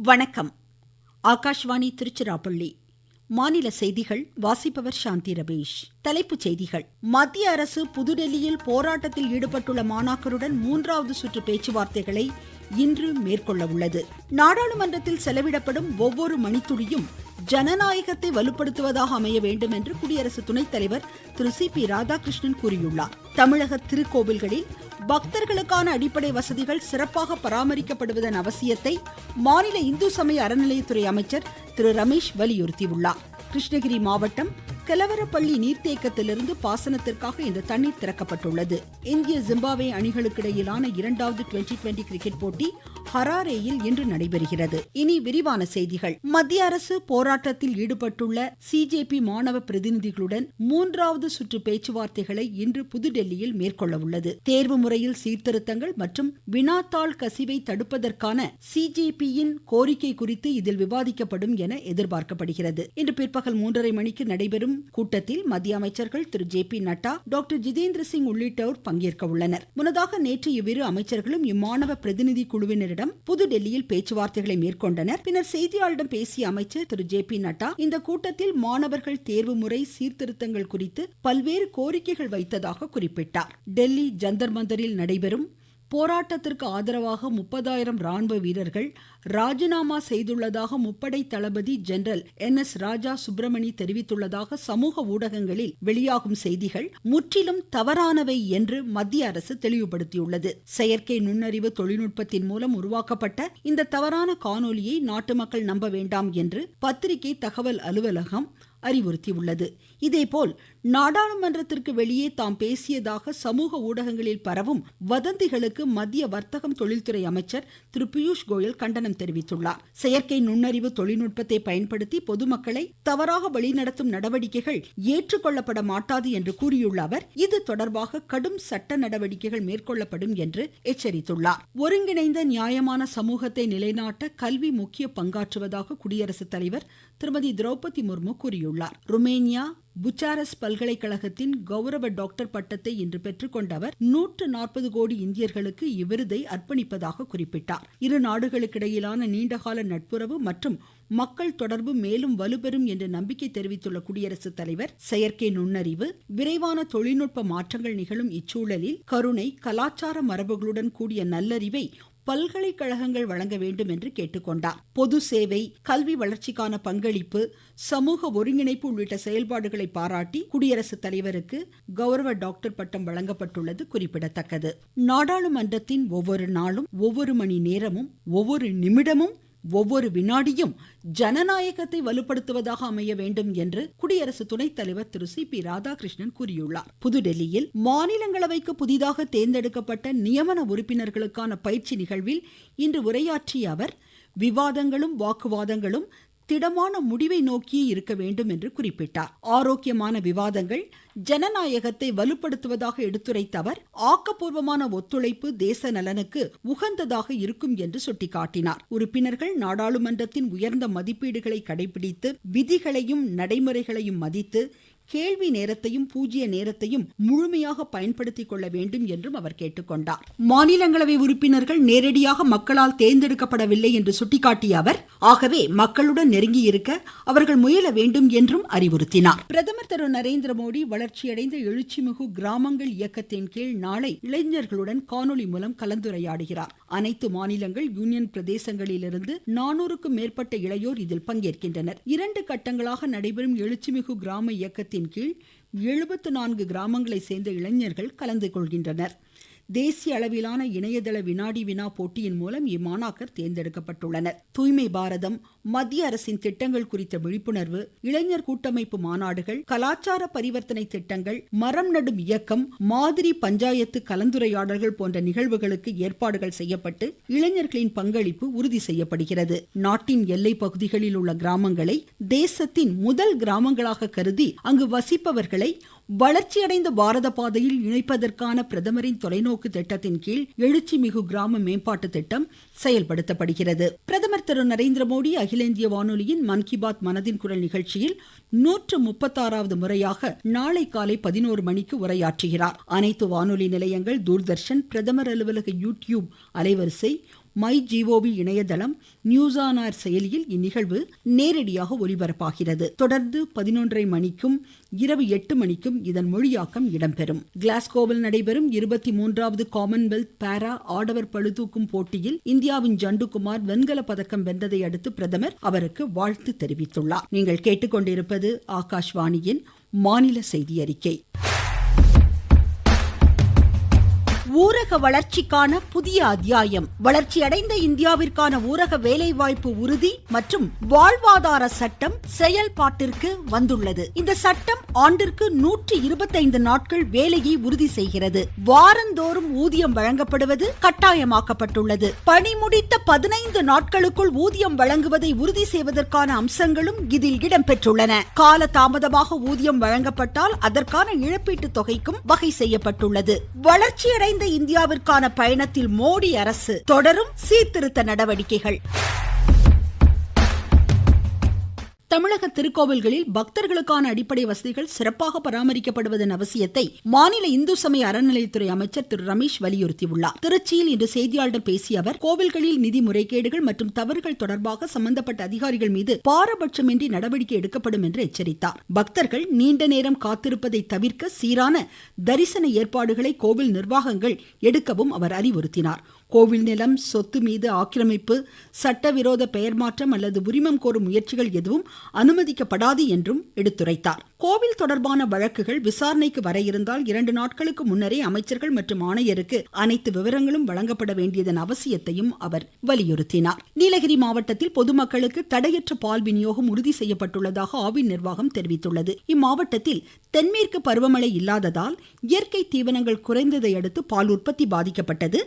வணக்கம். ஆகாஷ்வாணி திருச்சிராப்பள்ளி. மாநில செய்திகள் வாசிப்பவர் சாந்தி ரமேஷ். தலைப்புச் செய்திகள். மத்திய அரசு புதுடெல்லியில் போராட்டத்தில் ஈடுபட்டுள்ள மாணாக்கருடன் 3வது சுற்று பேச்சுவார்த்தைகளை இன்று மேற்கொள்ள உள்ளது. நாடாளுமன்றத்தில் செலவிடப்படும் ஒவ்வொரு மணித்துளியும் ஜனநாயகத்தை வலுப்படுத்துவதாக அமைய வேண்டும் என்று குடியரசு துணைத் தலைவர் திரு சி.பி. ராதாகிருஷ்ணன் கூறியுள்ளார். தமிழக திருக்கோவில்களில் பக்தர்களுக்கான அடிப்படை வசதிகள் சிறப்பாக பராமரிக்கப்படுவதன் அவசியத்தை மாநில இந்து சமய அறநிலையத்துறை அமைச்சர் திரு ரமேஷ் வலியுறுத்தியுள்ளார். கிருஷ்ணகிரி மாவட்டம் கெலவரப்பள்ளி நீர்த்தேக்கத்திலிருந்து பாசனத்திற்காக இந்த தண்ணீர் திறக்கப்பட்டுள்ளது. இந்திய ஜிம்பாப்வே அணிகளுக்கிடையிலான 2வது டுவெண்டி கிரிக்கெட் போட்டி ஹராரேயில் இன்று நடைபெறுகிறது. இனி விரிவான செய்திகள். மத்திய அரசு போராட்டத்தில் ஈடுபட்டுள்ள சிஜேபி மாணவ பிரதிநிதிகளுடன் 3வது சுற்று பேச்சுவார்த்தைகளை இன்று புதுடெல்லியில் மேற்கொள்ள உள்ளது. தேர்வு முறையில் சீர்திருத்தங்கள் மற்றும் வினாத்தாள் கசிவை தடுப்பதற்கான சிஜேபியின் கோரிக்கை குறித்து இதில் விவாதிக்கப்படும் என எதிர்பார்க்கப்படுகிறது. இன்று பிற்பகல் 3:30 மணிக்கு நடைபெறும் கூட்டத்தில் மத்திய அமைச்சர்கள் திரு ஜே.பி. நட்டா, டாக்டர் ஜிதேந்திர சிங் உள்ளிட்டோர் பங்கேற்க உள்ளனர். முன்னதாக நேற்று இவ்விரு அமைச்சர்களும் இம்மாணவ பிரதிநிதி குழுவினரிடம் புதுடெல்லியில் பேச்சுவார்த்தைகளை மேற்கொண்டனர். பின்னர் செய்தியாளர்களிடம் பேசிய அமைச்சர் திரு ஜே.பி. நட்டா, இந்த கூட்டத்தில் மாணவர்கள் தேர்வு முறை சீர்திருத்தங்கள் குறித்து பல்வேறு கோரிக்கைகள் வைத்ததாக குறிப்பிட்டார். டெல்லி ஜந்தர் மந்தரில் நடைபெறும் போராட்டத்திற்கு ஆதரவாக 30,000 ராணுவ வீரர்கள் ராஜினாமா செய்துள்ளதாக முப்படை தளபதி ஜெனரல் என்.எஸ். ராஜா சுப்பிரமணி தெரிவித்துள்ளதாக சமூக ஊடகங்களில் வெளியாகும் செய்திகள் முற்றிலும் தவறானவை என்று மத்திய அரசு தெளிவுபடுத்தியுள்ளது. செயற்கை நுண்ணறிவு தொழில்நுட்பத்தின் மூலம் உருவாக்கப்பட்ட இந்த தவறான காணொலியை நாட்டு மக்கள் நம்ப வேண்டாம் என்று பத்திரிகை தகவல் அலுவலகம் அறிவுறுத்தியுள்ளது. இதேபோல் நாடாளுமன்றத்திற்கு வெளியே தாம் பேசியதாக சமூக ஊடகங்களில் பரவும் வதந்திகளுக்கு மத்திய வர்த்தகம் தொழில்துறை அமைச்சர் திரு பியூஷ் கோயல் கண்டனம் தெரிவித்துள்ளார். செயற்கை நுண்ணறிவு தொழில்நுட்பத்தை பயன்படுத்தி பொதுமக்களை தவறாக வழிநடத்தும் நடவடிக்கைகள் ஏற்றுக்கொள்ளப்பட மாட்டாது என்று கூறியுள்ள அவர், இது தொடர்பாக கடும் சட்ட நடவடிக்கைகள் மேற்கொள்ளப்படும் என்று எச்சரித்துள்ளார். ஒருங்கிணைந்த நியாயமான சமூகத்தை நிலைநாட்ட கல்வி முக்கிய பங்காற்றுவதாக குடியரசுத் தலைவர் திருமதி திரௌபதி முர்மு கூறியுள்ளார். ருமேனியா புச்சாரஸ் பல்கலைக்கழகத்தின் கௌரவ டாக்டர் பட்டத்தை இன்று பெற்றுக்கொண்ட அவர் 140 கோடி இந்தியர்களுக்கு இவ்விருதை அர்ப்பணிப்பதாக குறிப்பிட்டார். இரு நாடுகளுக்கிடையிலான நீண்டகால நட்புறவு மற்றும் மக்கள் தொடர்பு மேலும் வலுப்பெறும் என்று நம்பிக்கை தெரிவித்துள்ள குடியரசுத் தலைவர், செயற்கை நுண்ணறிவு, விரைவான தொழில்நுட்ப மாற்றங்கள் நிகழும் இச்சூழலில் கருணை, கலாச்சார மரபுகளுடன் கூடிய நல்லறிவை பல்கலைக்கழகங்கள் வழங்க வேண்டும் என்று கேட்டுக்கொண்டார். பொது சேவை, கல்வி வளர்ச்சிக்கான பங்களிப்பு, சமூக ஒருங்கிணைப்பு உள்ளிட்ட செயல்பாடுகளை பாராட்டி குடியரசுத் தலைவருக்கு கௌரவ டாக்டர் பட்டம் வழங்கப்பட்டுள்ளது குறிப்பிடத்தக்கது. நாடாளுமன்றத்தின் ஒவ்வொரு நாளும், ஒவ்வொரு மணி நேரமும், ஒவ்வொரு நிமிடமும், ஒவ்வொரு வினாடியும் ஜனநாயகத்தை வலுப்படுத்துவதாக அமைய வேண்டும் என்று குடியரசு துணைத் தலைவர் திரு சி.பி. ராதாகிருஷ்ணன் கூறியுள்ளார். புதுடெல்லியில் மாநிலங்களவைக்கு புதிதாக தேர்ந்தெடுக்கப்பட்ட நியமன உறுப்பினர்களுக்கான பயிற்சி நிகழ்வில் இன்று உரையாற்றிய அவர், விவாதங்களும் வாக்குவாதங்களும் திடமான முடிவை நோக்கியே இருக்க வேண்டும் என்று குறிப்பிட்டார். ஆரோக்கியமான விவாதங்கள் ஜனநாயகத்தை வலுப்படுத்துவதாக எடுத்துரைத்த அவர், ஆக்கப்பூர்வமான ஒத்துழைப்பு தேச நலனுக்கு உகந்ததாக இருக்கும் என்று சுட்டிக்காட்டினார். உறுப்பினர்கள் நாடாளுமன்றத்தின் உயர்ந்த மதிப்பீடுகளை கடைபிடித்து விதிகளையும் நடைமுறைகளையும் மதித்து கேள்வி நேரத்தையும் பூஜ்ய நேரத்தையும் முழுமையாக பயன்படுத்திக் கொள்ள வேண்டும் என்றும் அவர் கேட்டுக்கொண்டார். மாநிலங்களவை உறுப்பினர்கள் நேரடியாக மக்களால் தேர்ந்தெடுக்கப்படவில்லை என்று சுட்டிக்காட்டிய அவர், ஆகவே மக்களுடன் நெருங்கி இருக்க அவர்கள் முயல வேண்டும் என்றும் அறிவுறுத்தினார். பிரதமர் திரு நரேந்திர மோடி வளர்ச்சியடைந்த எழுச்சிமிகு கிராமங்கள் இயக்கத்தின் கீழ் நாளை இளைஞர்களுடன் காணொலி மூலம் கலந்துரையாடுகிறார். அனைத்து மாநிலங்கள், யூனியன் பிரதேசங்களிலிருந்து 400க்கும் மேற்பட்ட இளையோர் இதில் பங்கேற்கின்றனர். 2 கட்டங்களாக நடைபெறும் எழுச்சிமிகு கிராம இயக்கத்தின் கீழ் 74 கிராமங்களை சேர்ந்த இளைஞர்கள் கலந்து கொள்கின்றனர். தேசிய அளவிலான இணையதள வினாடி வினா போட்டியின் மூலம் இம்மாணாக்கர் தேர்ந்தெடுக்கப்பட்டுள்ளனர். தூய்மை பாரதம், மத்திய அரசின் திட்டங்கள் குறித்த விழிப்புணர்வு, இளைஞர் கூட்டமைப்பு மாநாடுகள், கலாச்சார பரிவர்த்தனை திட்டங்கள், மரம் நடும் இயக்கம், மாதிரி பஞ்சாயத்து கலந்துரையாடல்கள் போன்ற நிகழ்வுகளுக்கு ஏற்பாடுகள் செய்யப்பட்டு இளைஞர்களின் பங்களிப்பு உறுதி செய்யப்படுகிறது. நாட்டின் எல்லை பகுதிகளில் உள்ள கிராமங்களை தேசத்தின் முதல் கிராமங்களாக கருதி அங்கு வசிப்பவர்களை வளர்ச்சியடைந்த பாரத பாதையில் இணைப்பதற்கான பிரதமரின் தொலைநோக்கு திட்டத்தின் கீழ் எழுச்சி மிகு கிராம மேம்பாட்டு திட்டம் செயல்படுத்தப்படுகிறது. பிரதமர் திரு நரேந்திர மோடி அகில இந்திய வானொலியின் மன் கி பாத் மனதின் குரல் நிகழ்ச்சியில் 136வது முறையாக நாளை காலை 11 மணிக்கு உரையாற்றுகிறார். அனைத்து வானொலி நிலையங்கள், தூர்தர்ஷன், பிரதமர் அலுவலக யூடியூப் அலைவரிசை, MyGov இணையதளம், நியூஸ் ஆன் ஏர் செயலியில் இந்நிகழ்வு நேரடியாக ஒலிபரப்பாகிறது. தொடர்ந்து 11:30 மணிக்கும் இரவு 8 மணிக்கும் இதன் மொழியாக்கம் இடம்பெறும். கிளாஸ்கோவில் நடைபெறும் 23வது காமன்வெல்த் பாரா ஆடவர் பளுதூக்கும் போட்டியில் இந்தியாவின் ஜண்டுகுமார் வெண்கல பதக்கம் வென்றதை அடுத்து பிரதமர் அவருக்கு வாழ்த்து தெரிவித்துள்ளார். நீங்கள் கேட்டுக்கொண்டிருப்பது ஆகாஷ்வாணியின் மாநில செய்தி அறிக்கை. ஊரக வளர்ச்சிக்கான புதிய அத்தியாயம். வளர்ச்சியடைந்த இந்தியாவிற்கான ஊரக வேலைவாய்ப்பு உறுதி மற்றும் வாழ்வாதார சட்டம் செயல்பாட்டிற்கு வந்துள்ளது. இந்த சட்டம் ஆண்டிற்கு 125 நாட்கள் வேலையை உறுதி செய்கிறது. வாரந்தோறும் ஊதியம் வழங்கப்படுவது கட்டாயமாக்கப்பட்டுள்ளது. பணி முடித்த 15 நாட்களுக்குள் ஊதியம் வழங்குவதை உறுதி செய்வதற்கான அம்சங்களும் இதில் இடம்பெற்றுள்ளன. கால தாமதமாக ஊதியம் வழங்கப்பட்டால் அதற்கான இழப்பீட்டுத் தொகைக்கும் வகை செய்யப்பட்டுள்ளது. வளர்ச்சியடைந்த இந்தியாவிற்கான பயணத்தில் மோடி அரசு தொடரும் சீர்திருத்த நடவடிக்கைகள். தமிழக திருக்கோவில்களில் பக்தர்களுக்கான அடிப்படை வசதிகள் சிறப்பாக பராமரிக்கப்படுவதன் அவசியத்தை மாநில இந்து சமய அறநிலையத்துறை அமைச்சர் திரு ரமேஷ் வலியுறுத்தியுள்ளார். திருச்சியில் இன்று செய்தியாளர்களிடம் பேசிய அவர், கோவில்களில் நிதி முறைகேடுகள் மற்றும் தவறுகள் தொடர்பாக சம்பந்தப்பட்ட அதிகாரிகள் மீது பாரபட்சமின்றி நடவடிக்கை எடுக்கப்படும் என்று எச்சரித்தார். பக்தர்கள் நீண்ட நேரம் காத்திருப்பதை தவிர்க்க சீரான தரிசன ஏற்பாடுகளை கோவில் நிர்வாகங்கள் எடுக்கவும் அவர் அறிவுறுத்தினார். கோவில் நிலம், சொத்து மீது ஆக்கிரமிப்பு, சட்டவிரோத பெயர் மாற்றம் அல்லது உரிமம் கோரும் முயற்சிகள் எதுவும் அனுமதிக்கப்படாது என்றும் எடுத்துரைத்தார். கோவில் தொடர்பான வழக்குகள் விசாரணைக்கு வர இருந்தால் 2 நாட்களுக்கு முன்னரே அமைச்சர்கள் மற்றும் ஆணையருக்கு அனைத்து விவரங்களும் வழங்கப்பட வேண்டியதன் அவசியத்தையும் அவர் வலியுறுத்தினார். நீலகிரி மாவட்டத்தில் பொதுமக்களுக்கு தடையற்ற பால் விநியோகம் உறுதி செய்யப்பட்டுள்ளதாக ஆவின் நிர்வாகம் தெரிவித்துள்ளது. இம்மாவட்டத்தில் தென்மேற்கு பருவமழை இல்லாததால் இயற்கை தீவனங்கள் குறைந்ததை அடுத்து பால் உற்பத்தி பாதிக்கப்பட்டது.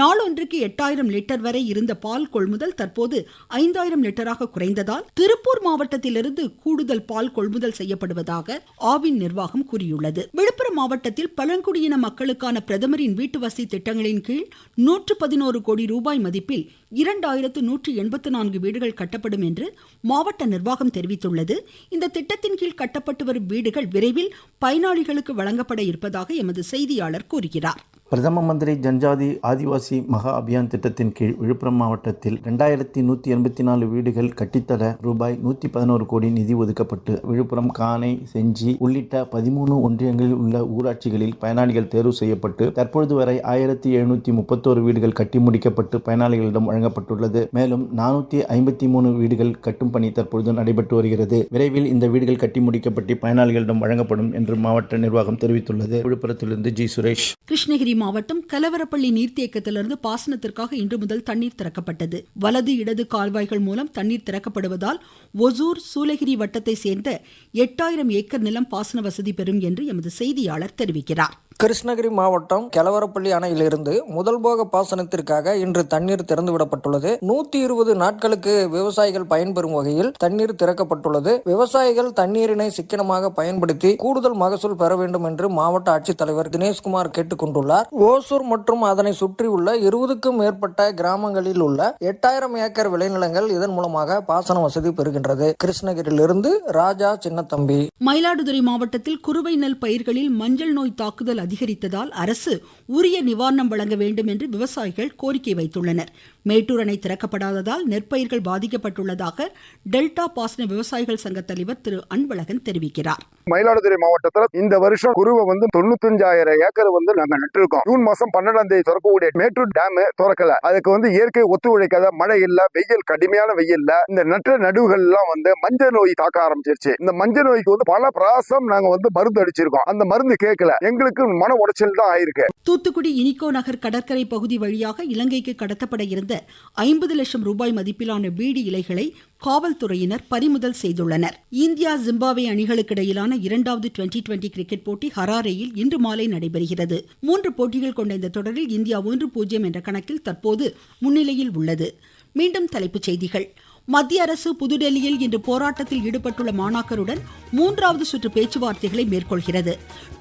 நாளொன்றுக்கு 8000 லிட்டர் வரை இருந்த பால் கொள்முதல் தற்போது 5000 லிட்டராக குறைந்ததால் திருப்பூர் மாவட்டத்திலிருந்து கூடுதல் பால் கொள்முதல் செய்யப்படுவதாக ஆவின் நிர்வாகம் கூறியுள்ளது. விழுப்புரம் மாவட்டத்தில் பழங்குடியின மக்களுக்கான பிரதமரின் வீட்டு வசதி திட்டங்களின் கீழ் 111 கோடி ரூபாய் மதிப்பில் 2184 வீடுகள் கட்டப்படும் என்று மாவட்ட நிர்வாகம் தெரிவித்துள்ளது. இந்த திட்டத்தின் கீழ் கட்டப்பட்டு வரும் வீடுகள் விரைவில் பயனாளிகளுக்கு வழங்கப்பட இருப்பதாக எமது செய்தியாளர் கூறுகிறார். பிரதம மந்திரி ஜன்ஜாதி ஆதிவாசி மகா அபியான் திட்டத்தின் கீழ் விழுப்புரம் மாவட்டத்தில் 2184 வீடுகள் கட்டித்தர ரூபாய் 111 கோடி நிதி ஒதுக்கப்பட்டு விழுப்புரம், கானை, செஞ்சி உள்ளிட்ட 13 ஒன்றியங்களில் உள்ள ஊராட்சிகளில் பயனாளிகள் தேர்வு செய்யப்பட்டு தற்பொழுது வரை 1731 வீடுகள் கட்டி முடிக்கப்பட்டு பயனாளிகளிடம் வழங்கப்பட்டுள்ளது. மேலும் 453 வீடுகள் கட்டும் பணி தற்பொழுது நடைபெற்று வருகிறது. விரைவில் இந்த வீடுகள் கட்டி முடிக்கப்பட்டு பயனாளிகளிடம் வழங்கப்படும் என்று மாவட்ட நிர்வாகம் தெரிவித்துள்ளது. விழுப்புரத்திலிருந்து ஜி சுரேஷ். கிருஷ்ணகிரி மாவட்டம் கலவரப்பள்ளி நீர்த்தேக்கத்திலிருந்து பாசனத்திற்காக இன்று முதல் தண்ணீர் திறக்கப்பட்டது. வலது இடது கால்வாய்கள் மூலம் தண்ணீர் திறக்கப்படுவதால் ஒசூர், சூலகிரி வட்டத்தை சேர்ந்த 8000 ஏக்கர் நிலம் பாசன வசதி பெறும் என்று எமது செய்தியாளர் தெரிவிக்கிறார். கிருஷ்ணகிரி மாவட்டம் கெலவரப்பள்ளி அணையிலிருந்து முதல் போக பாசனத்திற்காக இன்று தண்ணீர் திறந்துவிடப்பட்டுள்ளது. 120 நாட்களுக்கு விவசாயிகள் பயன்பெறும் வகையில் தண்ணீர் திறக்கப்பட்டுள்ளது. விவசாயிகள் தண்ணீரினை சிக்கனமாக பயன்படுத்தி கூடுதல் மகசூல் பெற வேண்டும் என்று மாவட்ட ஆட்சித்தலைவர் தினேஷ்குமார் கேட்டுக் கொண்டுள்ளார். ஓசூர் மற்றும் அதனை சுற்றியுள்ள 20க்கும் மேற்பட்ட கிராமங்களில் உள்ள 8000 ஏக்கர் விளைநிலங்கள் இதன் மூலமாக பாசன வசதி பெறுகின்றது. கிருஷ்ணகிரியிலிருந்து ராஜா சின்னத்தம்பி. மயிலாடுதுறை மாவட்டத்தில் குறுவை நெல் பயிர்களில் மஞ்சள் நோய் தாக்குதல் அதிகரித்ததால் அரசு உரிய நிவாரணம் வழங்க வேண்டும் என்று விவசாயிகள் கோரிக்கை வைத்துள்ளனர். மேட்டூர் அணை திறக்கப்படாததால் நெற்பயிர்கள் பாதிக்கப்பட்டுள்ளதாக டெல்டா பாசன விவசாயிகள் சங்க தலைவர் திரு அன்பழகன் தெரிவிக்கிறார். மயிலாடுதுறை மாவட்டத்தில் இந்த வருஷம் குருவை 95,000 ஏக்கர் நாங்க நட்டிருக்கோம். ஜூன் மாசம் 12ஆம் தேதி திறக்கக்கூடிய மேட்டூர் டேம் திறக்கல. அதுக்கு இயற்கை ஒத்துழைக்காத, மழை இல்ல, வெயில், கடுமையான வெயில்ல இந்த நட்ட நடுவுகள் எல்லாம் மஞ்சள் நோய் தாக்க ஆரம்பிச்சிருச்சு. இந்த மஞ்சள் நோய்க்கு பல பிராசம் நாங்க மருந்து அடிச்சிருக்கோம். அந்த மருந்து கேட்கல. எங்களுக்கு மன உடைச்சல் தான் ஆயிருக்கு. தூத்துக்குடி இனிகோ நகர் கடற்கரை பகுதி வழியாக இலங்கைக்கு கடத்தப்பட இருந்த 50 லட்சம் ரூபாய் மதிப்பிலான பீடி இலைகளை காவல்துறையினர் பறிமுதல் செய்துள்ளனர். இந்தியா, ஜிம்பாப்வே அணிகளுக்கு இடையிலான 2வது டுவெண்டி கிரிக்கெட் போட்டி ஹராரேயில் இன்று மாலை நடைபெறுகிறது. 3 போட்டிகள் கொண்ட இந்த தொடரில் இந்தியா 1-0 என்ற கணக்கில் தற்போது முன்னிலையில் உள்ளது. மீண்டும் தலைப்புச் செய்திகள். மத்திய அரசு புதுடெல்லியில் இன்று போராட்டத்தில் ஈடுபட்டுள்ள மாணாக்கருடன் 3வது சுற்று பேச்சுவார்த்தைகளை மேற்கொள்கிறது.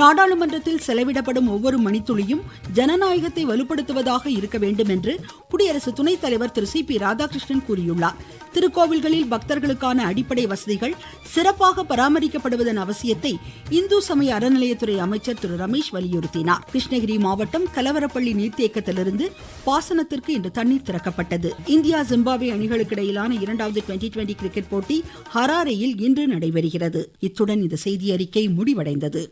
நாடாளுமன்றத்தில் செலவிடப்படும் ஒவ்வொரு மணித்துளியும் ஜனநாயகத்தை வலுப்படுத்துவதாக இருக்க வேண்டும் என்று குடியரசு துணைத் தலைவர் திரு சி.பி. ராதாகிருஷ்ணன் கூறியுள்ளார். திருக்கோவில்களில் பக்தர்களுக்கான அடிப்படை வசதிகள் சிறப்பாக பராமரிக்கப்படுவதன் அவசியத்தை இந்து சமய அறநிலையத்துறை அமைச்சர் திரு ரமேஷ் வலியுறுத்தினார். கிருஷ்ணகிரி மாவட்டம் கலவரப்பள்ளி நீர்த்தேக்கத்திலிருந்து பாசனத்திற்கு இன்று தண்ணீர் திறக்கப்பட்டது. இந்தியா ஜிம்பாப்வே அணிகளுக்கு இடையிலான இரண்டாவது டுவெண்டி கிரிக்கெட் போட்டி ஹராரேயில் இன்று நடைபெறுகிறது. இத்துடன் இந்த செய்தி அறிக்கை முடிவடைந்தது.